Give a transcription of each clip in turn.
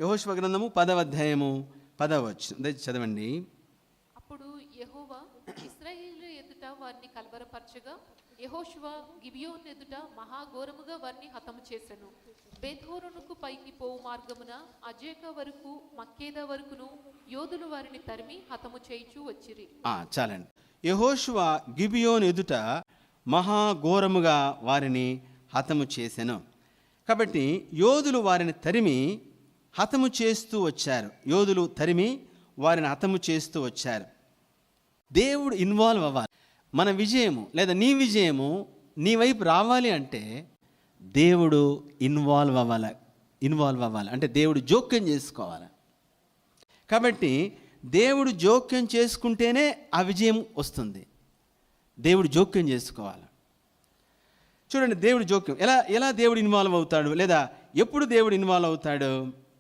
యెహోషువ గ్రంథము 10వ అధ్యాయము 10వ వచనం చదవండి. అప్పుడు యెహోవా ఇశ్రాయేలు ఎదుట వారిని కలవరపరచగా యెహోషువ గిబియోను ఎదుట మహాఘోరముగా వారిని హతము చేసెను. బేత్హోరోనుకు పైకి పోవు మార్గమున అజేకా వరకు మక్కేదా వరకును యోధులు వారిని తరిమి హతము చేయుచూ వచ్చిరి. చాలండి. యెహోషువ గిబియోను ఎదుట మహాఘోరముగా వారిని హతము చేసెను. కాబట్టి యోధులు వారిని తరిమి హతము చేస్తూ వచ్చారు. యోధులు తరిమి వారిని హతము చేస్తూ వచ్చారు. దేవుడు ఇన్వాల్వ్ అవ్వాలి. మన విజయము లేదా నీ విజయము నీ వైపు రావాలి అంటే దేవుడు ఇన్వాల్వ్ అవ్వాలి. అంటే దేవుడు జోక్యం చేసుకోవాలి. కాబట్టి దేవుడు జోక్యం చేసుకుంటేనే ఆ విజయం వస్తుంది. దేవుడు జోక్యం చేసుకోవాలి. చూడండి, దేవుడు జోక్యం ఎలా దేవుడు ఇన్వాల్వ్ అవుతాడు లేదా ఎప్పుడు దేవుడు ఇన్వాల్వ్ అవుతాడు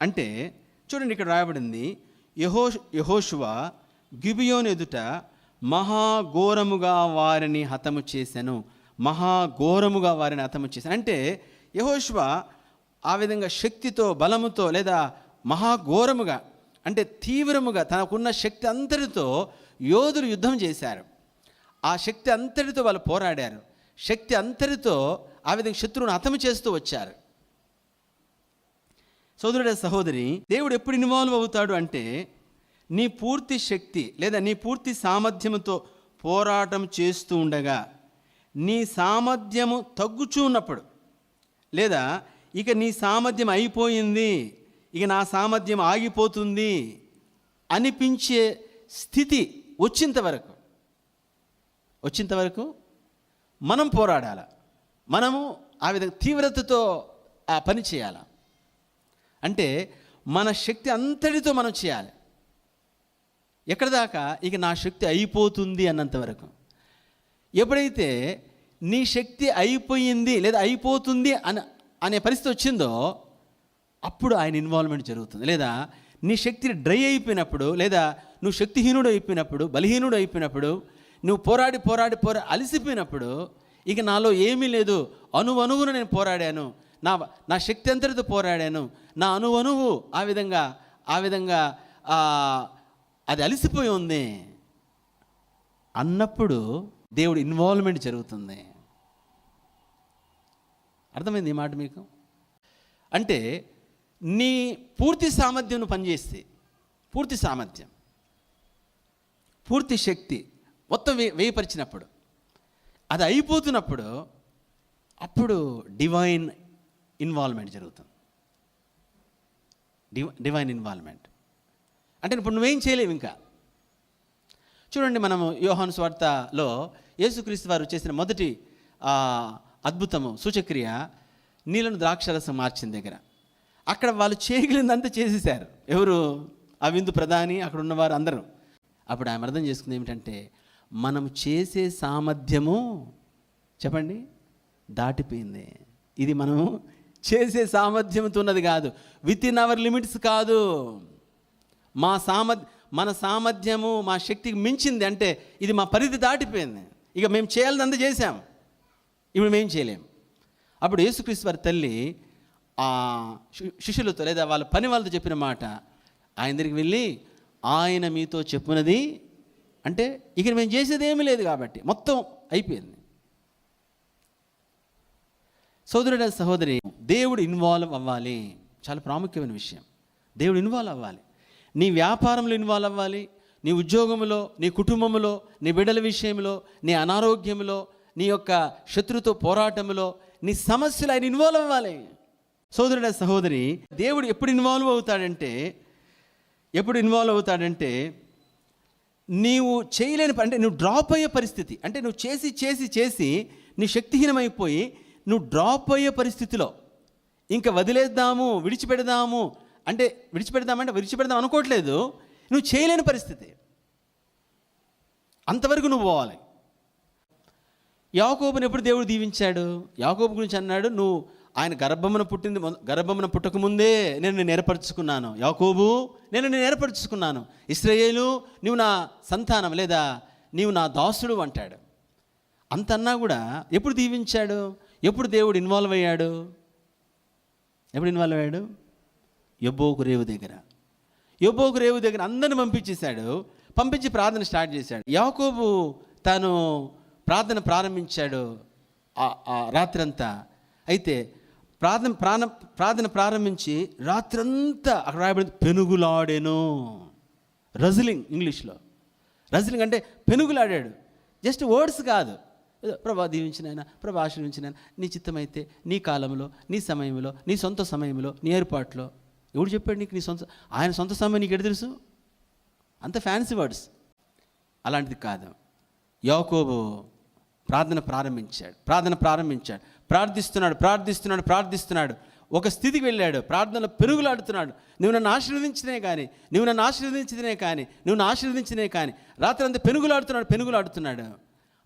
అంటే చూడండి, ఇక్కడ రాయబడింది, యెహోషువ గిబియోను ఎదుట మహాఘోరముగా వారిని హతము చేశాను. మహాఘోరముగా వారిని హతము చేశాను అంటే యెహోషువ ఆ విధంగా శక్తితో బలముతో లేదా మహాఘోరముగా అంటే తీవ్రముగా తనకున్న శక్తి అంతటితో యోధులు యుద్ధం చేశారు. ఆ శక్తి అంతటితో వాళ్ళు పోరాడారు. శక్తి అంతటితో ఆ విధంగా శత్రువును హతము చేస్తూ వచ్చారు. సోదరుడ సహోదరి, దేవుడు ఎప్పుడు ఇన్వాల్వ్ అవుతాడు అంటే నీ పూర్తి శక్తి లేదా నీ పూర్తి సామర్థ్యముతో పోరాటం చేస్తూ ఉండగా నీ సామర్థ్యము తగ్గుచూ ఉన్నప్పుడు లేదా ఇక నీ సామర్థ్యం అయిపోయింది, ఇక నా సామర్థ్యం ఆగిపోతుంది అనిపించే స్థితి వచ్చేంత వరకు మనం పోరాడాలి. మనము ఆ విధంగా తీవ్రతతో ఆ పని చేయాలి. అంటే మన శక్తి అంతటితో మనం చేయాలి. ఎక్కడ దాకా? ఇక నా శక్తి అయిపోతుంది అన్నంత వరకు. ఎప్పుడైతే నీ శక్తి అయిపోయింది లేదా అయిపోతుంది అనే పరిస్థితి వచ్చిందో అప్పుడు ఆయన ఇన్వాల్వ్మెంట్ జరుగుతుంది. లేదా నీ శక్తి డ్రై అయిపోయినప్పుడు లేదా నువ్వు శక్తిహీనుడు అయిపోయినప్పుడు, బలహీనుడు అయిపోయినప్పుడు, నువ్వు పోరాడి అలసిపోయినప్పుడు ఇక నాలో ఏమీ లేదు, అణువణువును నేను పోరాడాను, నా శక్తి అంతటితో పోరాడాను, నా అణువణువు ఆ విధంగా అది అలసిపోయి ఉంది అన్నప్పుడు దేవుడు ఇన్వాల్వ్మెంట్ జరుగుతుంది. అర్థమైంది ఈ మాట మీకు? అంటే నీ పూర్తి సామర్థ్యం పనిచేస్తే, పూర్తి సామర్థ్యం, పూర్తి శక్తి మొత్తం వేయపరిచినప్పుడు, అది అయిపోతున్నప్పుడు అప్పుడు డివైన్ ఇన్వాల్వ్మెంట్ జరుగుతుంది. డివైన్ ఇన్వాల్వ్మెంట్ అంటే ఇప్పుడు నువ్వేం చేయలేవు ఇంకా. చూడండి, మనము యోహాను సువార్తలో యేసుక్రీస్తు వారు చేసిన మొదటి అద్భుతము సూచక్రియ నీళ్ళను ద్రాక్షరసం మార్చిన దగ్గర. అక్కడ వాళ్ళు చేయగలిగిందంతా చేసేసారు. ఎవరు? ఆ విందు ప్రధాని, అక్కడ ఉన్నవారు అందరూ. అప్పుడు ఆయన అర్థం చేసుకుంది ఏమిటంటే మనం చేసే సామర్థ్యము చెప్పండి దాటిపోయింది. ఇది మనము చేసే సామర్థ్యంతో ఉన్నది కాదు, విత్ ఇన్ అవర్ లిమిట్స్ కాదు. మన సామర్థ్యము మా శక్తికి మించింది. అంటే ఇది మా పరిధి దాటిపోయింది. ఇక మేము చేయాలంతా చేసాం, ఇప్పుడు మేము చేయలేం. అప్పుడు యేసుక్రీస్తు వారి తల్లి ఆ శిష్యులతో లేదా వాళ్ళ పని వాళ్ళతో చెప్పిన మాట, ఆయన దగ్గరికి వెళ్ళి ఆయన మీతో చెప్పున్నది అంటే ఇక మేము చేసేది ఏమీ లేదు కాబట్టి మొత్తం అయిపోయింది. సోదరుడ సహోదరి, దేవుడు ఇన్వాల్వ్ అవ్వాలి. చాలా ప్రాముఖ్యమైన విషయం. దేవుడు ఇన్వాల్వ్ అవ్వాలి. నీ వ్యాపారంలో ఇన్వాల్వ్ అవ్వాలి, నీ ఉద్యోగంలో, నీ కుటుంబంలో, నీ బిడ్డల విషయంలో, నీ అనారోగ్యంలో, నీ యొక్క శత్రుతో పోరాటంలో, నీ సమస్యలు ఆయన ఇన్వాల్వ్ అవ్వాలి. సోదరుడ సహోదరి, దేవుడు ఎప్పుడు ఇన్వాల్వ్ అవుతాడంటే నీవు చేయలేని అంటే నువ్వు డ్రాప్ అయ్యే పరిస్థితి, అంటే నువ్వు చేసి నీ శక్తిహీనమైపోయి నువ్వు డ్రాప్ అయ్యే పరిస్థితిలో ఇంకా వదిలేద్దాము, విడిచిపెడదాం అనుకోవట్లేదు, నువ్వు చేయలేని పరిస్థితి, అంతవరకు నువ్వు పోవాలి. యాకోబుని ఎప్పుడు దేవుడు దీవించాడు? యాకోబు గురించి అన్నాడు, నువ్వు ఆయన గర్భమున పుట్టకముందే నేను నిన్ను ఏర్పరచుకున్నాను. యాకోబు, నేను నిన్ను ఏర్పరచుకున్నాను. ఇశ్రాయేలు, నీవు నా సంతానం లేదా నీవు నా దాసుడు అంటాడు. అంతన్నా కూడా ఎప్పుడు దీవించాడు? ఎప్పుడు దేవుడు ఇన్వాల్వ్ అయ్యాడు? యబ్బోకు రేవు దగ్గర అందరిని పంపించి ప్రార్థన స్టార్ట్ చేశాడు. యాకోబు తాను ప్రార్థన ప్రారంభించాడు ఆ రాత్రంతా. అయితే ప్రార్థన ప్రారంభించి రాత్రంతా అక్కడ రాయబడింది పెనుగులాడేను. రజిలింగ్, ఇంగ్లీష్లో రజిలింగ్ అంటే పెనుగులాడాడు. జస్ట్ వర్డ్స్ కాదు, ప్రభా దీవించినైనా, ప్రభా ఆశీర్వించినైనా, నీ చిత్తమైతే, నీ కాలంలో, నీ సమయంలో, నీ సొంత సమయంలో, నీ ఏర్పాట్లో. ఎవడు చెప్పాడు నీకు నీ సొంత? ఆయన సొంత సమయం నీకు ఎటు తెలుసు? అంత ఫ్యాన్సీ వర్డ్స్. అలాంటిది కాదు. యాకోబు ప్రార్థన ప్రారంభించాడు. ప్రార్థిస్తున్నాడు. ఒక స్థితికి వెళ్ళాడు. ప్రార్థనలో పెరుగులాడుతున్నాడు. నువ్వు నన్ను ఆశీర్వదించినే కానీ రాత్రి అంతా పెనుగులాడుతున్నాడు.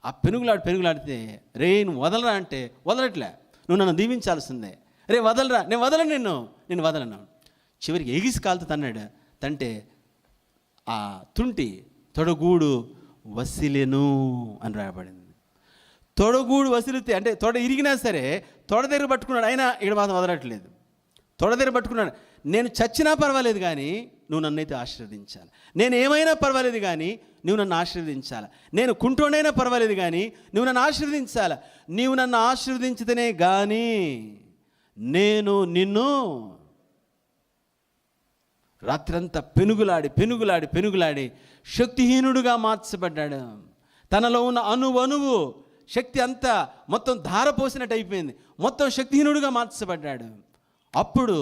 ఆ పెనుగులాడితే రే నువ్వు వదలరా అంటే వదలట్లే. నువ్వు నన్ను దీవించాల్సిందే. రే వదలరా, నేను వదలను. చివరికి ఎగిసి కాలుతూ తంటే ఆ తుంటి తొడగూడు వసిలెను అని రాయబడింది. తొడగూడు వసిలితే అంటే తొడ ఇరిగినా సరే తొడ దగ్గర పట్టుకున్నాడు. అయినా ఇక్కడ మాత్రం వదలట్లేదు. తొడ దగ్గర పట్టుకున్నాడు. నేను చచ్చినా పర్వాలేదు కానీ నువ్వు నన్నైతే ఆశీర్వదించాలి. నేను ఏమైనా పర్వాలేదు కానీ నువ్వు నన్ను ఆశీర్వదించాలి. నేను కుంటోనైనా పర్వాలేదు కానీ నువ్వు నన్ను ఆశీర్వదించాలి. నీవు నన్ను ఆశీర్వదించితేనే కానీ నేను నిన్ను. రాత్రంతా పెనుగులాడి శక్తిహీనుడుగా మార్చబడ్డాడు. తనలో ఉన్న అణువు శక్తి అంతా మొత్తం ధారపోసినట్టు అయిపోయింది. మొత్తం శక్తిహీనుడుగా మార్చబడ్డాడు. అప్పుడు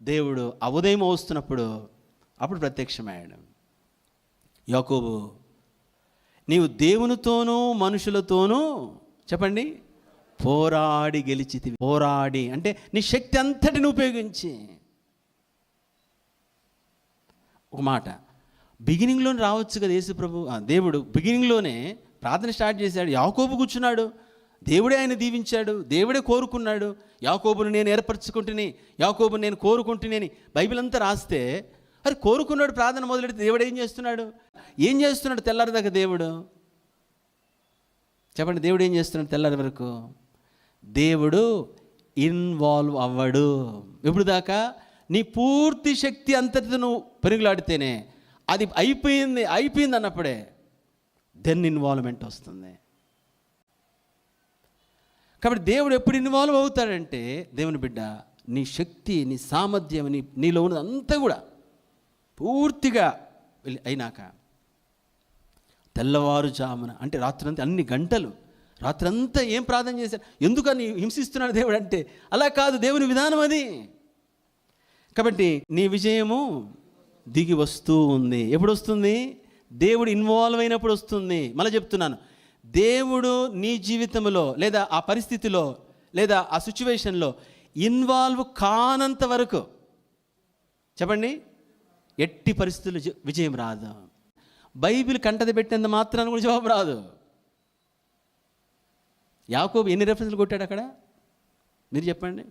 దేవుడు ఆ ఉదయం వస్తున్నప్పుడు అప్పుడు ప్రత్యక్షమయ్యాడు. యాకోబు, నీవు దేవునితోనూ మనుషులతోనూ చెప్పండి పోరాడి గెలిచితివి. పోరాడి అంటే నీ శక్తి అంతటిని ఉపయోగించి. ఒక మాట బిగినింగ్లోనే రావచ్చు కదా యేసు ప్రభు. దేవుడు బిగినింగ్లోనే ప్రార్థన స్టార్ట్ చేశాడు. యాకోబు కూర్చున్నాడు. దేవుడే ఆయన దీవించాడు. దేవుడే కోరుకున్నాడు. యాకోబును నేను ఏర్పరచుకుంటుని, యాకోబును నేను కోరుకుంటుని బైబిల్ అంతా రాస్తే అరే కోరుకున్నాడు. ప్రార్థన మొదలెడితే దేవుడు ఏం చేస్తున్నాడు తెల్లారి దేవుడు? చెప్పండి, దేవుడు ఏం చేస్తున్నాడు తెల్లారి వరకు? దేవుడు ఇన్వాల్వ్ అవ్వడు. ఎప్పుడు దాకా? నీ పూర్తి శక్తి అంతటితో నువ్వు పెరుగులాడితేనే అది అయిపోయింది అన్నప్పుడే దెన్ ఇన్వాల్వ్మెంట్ వస్తుంది. కాబట్టి దేవుడు ఎప్పుడు ఇన్వాల్వ్ అవుతాడంటే, దేవుని బిడ్డ నీ శక్తి, నీ సామర్థ్యం, నీలో ఉన్నదంతా కూడా పూర్తిగా అయినాక తెల్లవారుజామున అంటే రాత్రంతా అన్ని గంటలు రాత్రంతా ఏం ప్రార్థన చేశాడు? ఎందుకని హింసిస్తున్నాడు దేవుడు అంటే? అలా కాదు, దేవుని విధానం అది. కాబట్టి నీ విజయము దిగి వస్తూ ఉంది. ఎప్పుడు వస్తుంది? దేవుడు ఇన్వాల్వ్ అయినప్పుడు వస్తుంది. మళ్ళీ చెప్తున్నాను, దేవుడు నీ జీవితంలో లేదా ఆ పరిస్థితిలో లేదా ఆ సిచ్యువేషన్లో ఇన్వాల్వ్ కానంత వరకు చెప్పండి ఎట్టి పరిస్థితుల్లో విజయం రాదు. బైబిల్ కంటది పెట్టినంత మాత్రాన్ని కూడా జవాబు రాదు. యాకోబు ఎన్ని రెఫరెన్స్లు కొట్టాడు అక్కడ? మీరు చెప్పండి.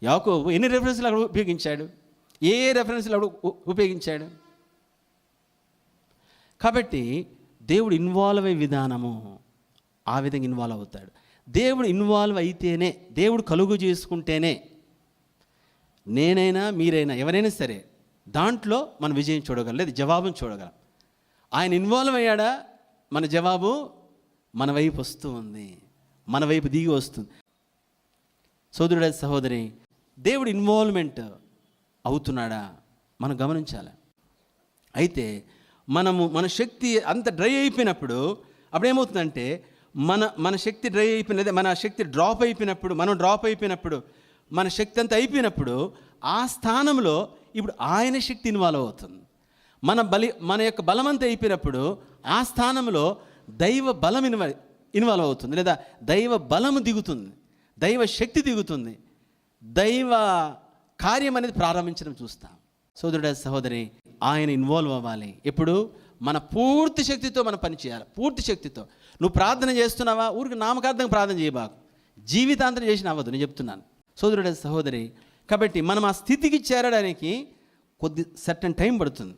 యాకోబు ఎన్ని రెఫరెన్స్లు అక్కడ ఉపయోగించాడు? ఏ రెఫరెన్స్లు అక్కడ ఉపయోగించాడు? కాబట్టి దేవుడు ఇన్వాల్వ్ అయ్యే విధానము ఆ విధంగా ఇన్వాల్వ్ అవుతాడు. దేవుడు ఇన్వాల్వ్ అయితేనే, దేవుడు కలుగు చేసుకుంటేనే నేనైనా మీరైనా ఎవరైనా సరే దాంట్లో మన విజయం చూడగలం, లేదా జవాబును చూడగలం. ఆయన ఇన్వాల్వ్ అయ్యాడా, మన జవాబు మన వైపు వస్తూ ఉంది, మన వైపు దిగి వస్తుంది. సోదరుడ సహోదరి, దేవుడు ఇన్వాల్వ్మెంట్ అవుతున్నాడా మనం గమనించాలి. అయితే మన శక్తి అంత డ్రై అయిపోయినప్పుడు అప్పుడేమవుతుందంటే మన శక్తి డ్రై అయిపోయినది, మన శక్తి డ్రాప్ అయిపోయినప్పుడు, మన శక్తి అంతా అయిపోయినప్పుడు ఆ స్థానంలో ఇప్పుడు ఆయన శక్తి ఇన్వాల్వ్ అవుతుంది. మన యొక్క బలం అంతా అయిపోయినప్పుడు ఆ స్థానంలో దైవ బలం ఇన్వాల్వ్ అవుతుంది, లేదా దైవ బలము దిగుతుంది, దైవ శక్తి దిగుతుంది, దైవ కార్యం అనేది ప్రారంభించడం చూస్తాం. సోదరుడ సహోదరి, ఆయన ఇన్వాల్వ్ అవ్వాలి. ఎప్పుడు? మన పూర్తి శక్తితో మనం పని చేయాలి. పూర్తి శక్తితో. నువ్వు ప్రార్థన చేస్తున్నావా? ఊరికి నామకార్థంగా ప్రార్థన చేయబాకు, జీవితాంతరం చేసిన అవ్వదు, నేను చెప్తున్నాను సోదరుడ సహోదరి. కాబట్టి మనం ఆ స్థితికి చేరడానికి కొద్ది సర్టన్ టైం పడుతుంది,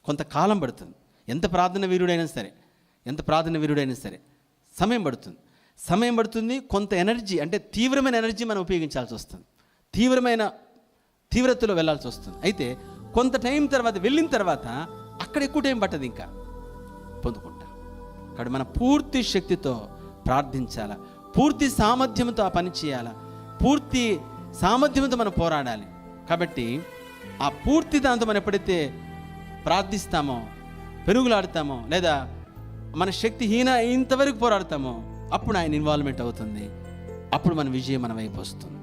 కొంతకాలం పడుతుంది. ఎంత ప్రార్థన వీరుడైనా సరే సమయం పడుతుంది. కొంత ఎనర్జీ అంటే తీవ్రమైన ఎనర్జీ మనం ఉపయోగించాల్సి వస్తుంది. తీవ్రమైన తీవ్రతలో వెళ్ళాల్సి వస్తుంది. అయితే కొంత టైం తర్వాత వెళ్ళిన తర్వాత అక్కడ ఎక్కువ టైం పట్టదు, ఇంకా పొందుకుంటా. కాబట్టి మన పూర్తి శక్తితో ప్రార్థించాలా, పూర్తి సామర్థ్యంతో ఆ పని చేయాలా, పూర్తి సామర్థ్యంతో మనం పోరాడాలి. కాబట్టి ఆ పూర్తి దాంతో మనం ఎప్పుడైతే ప్రార్థిస్తామో, పెనుగులాడతామో, లేదా మన శక్తిహీన ఇంతవరకు పోరాడతామో, అప్పుడు ఆయన ఇన్వాల్వ్మెంట్ అవుతుంది. అప్పుడు మన విజయం మన వైపు వస్తుంది.